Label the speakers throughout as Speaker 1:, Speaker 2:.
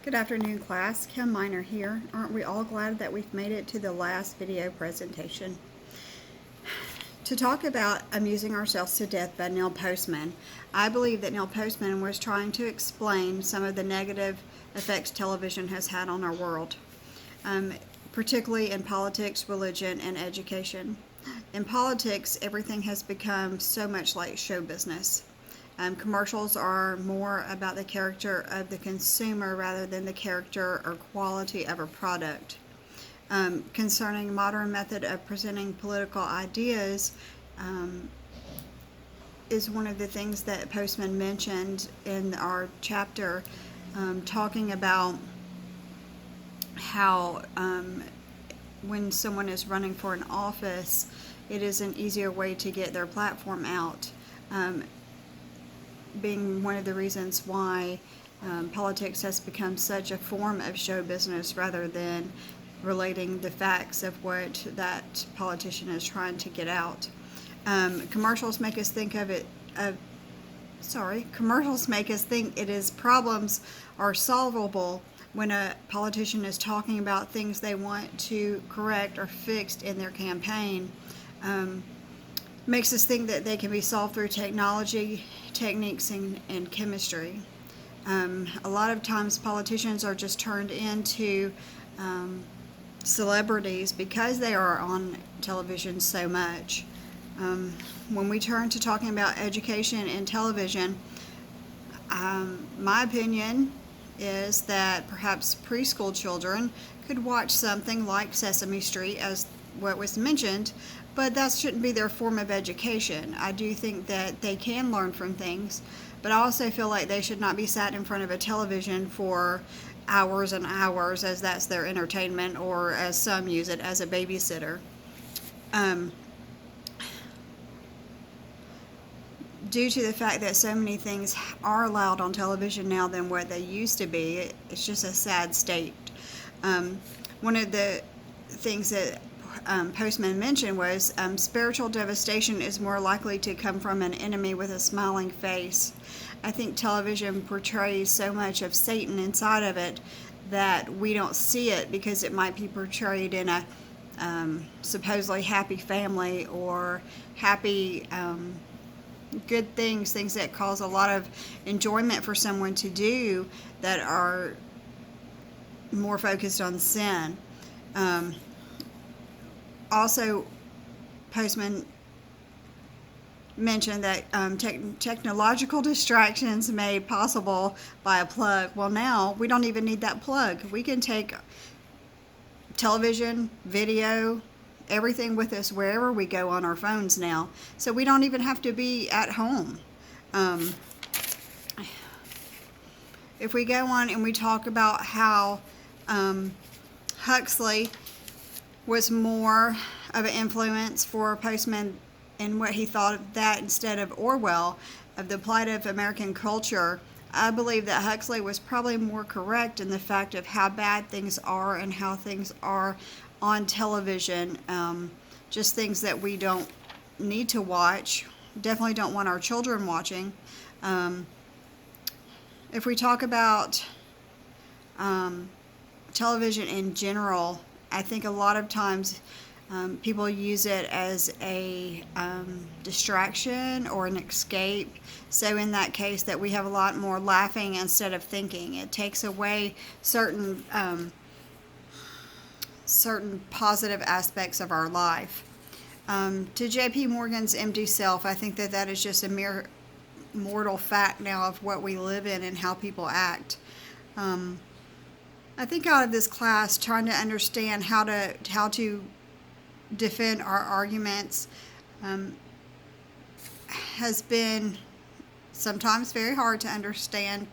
Speaker 1: Good afternoon, class. Kim Miner here. Aren't we all glad that we've made it to the last video presentation? To talk about Amusing Ourselves to Death by Neil Postman, I believe that Neil Postman was trying to explain some of the negative effects television has had on our world, particularly in politics, religion, and education. In politics, everything has become so much like show business. Commercials are more about the character of the consumer rather than the character or quality of a product. Concerning modern method of presenting political ideas is one of the things that Postman mentioned in our chapter, talking about how when someone is running for an office, it is an easier way to get their platform out. Being one of the reasons why politics has become such a form of show business rather than relating the facts of what that politician is trying to get out. Commercials make us think commercials make us think it is problems are solvable when a politician is talking about things they want to correct or fixed in their campaign. Makes us think that they can be solved through technology, techniques, and chemistry. A lot of times politicians are just turned into celebrities because they are on television so much. When we turn to talking about education and television, my opinion is that perhaps preschool children could watch something like Sesame Street, as what was mentioned, but that shouldn't be their form of education. I do think that they can learn from things, but I also feel like they should not be sat in front of a television for hours and hours, as that's their entertainment, or as some use it, as a babysitter. Due to the fact that so many things are allowed on television now than what they used to be, it's just a sad state. One of the things that Postman mentioned was spiritual devastation is more likely to come from an enemy with a smiling face. I think television portrays so much of Satan inside of it that we don't see it because it might be portrayed in a supposedly happy family or happy good things that cause a lot of enjoyment for someone to do that are more focused on sin. Also, Postman mentioned that technological distractions made possible by a plug. Well, now we don't even need that plug. We can take television, video, everything with us wherever we go on our phones now. So we don't even have to be at home. If we go on and we talk about how Huxley was more of an influence for Postman and what he thought of that instead of Orwell, of the plight of American culture, I believe that Huxley was probably more correct in the fact of how bad things are and how things are on television. Just things that we don't need to watch, definitely don't want our children watching. If we talk about television in general, I think a lot of times people use it as a distraction or an escape. So in that case, that we have a lot more laughing instead of thinking. It takes away certain positive aspects of our life. To J.P. Morgan's empty self, I think that is just a mere mortal fact now of what we live in and how people act. I think out of this class, trying to understand how to defend our arguments has been sometimes very hard to understand.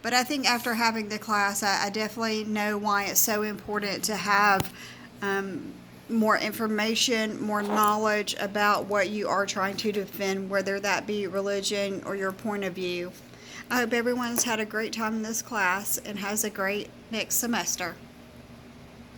Speaker 1: But I think after having the class, I definitely know why it's so important to have more information, more knowledge about what you are trying to defend, whether that be religion or your point of view. I hope everyone's had a great time in this class and has a great next semester.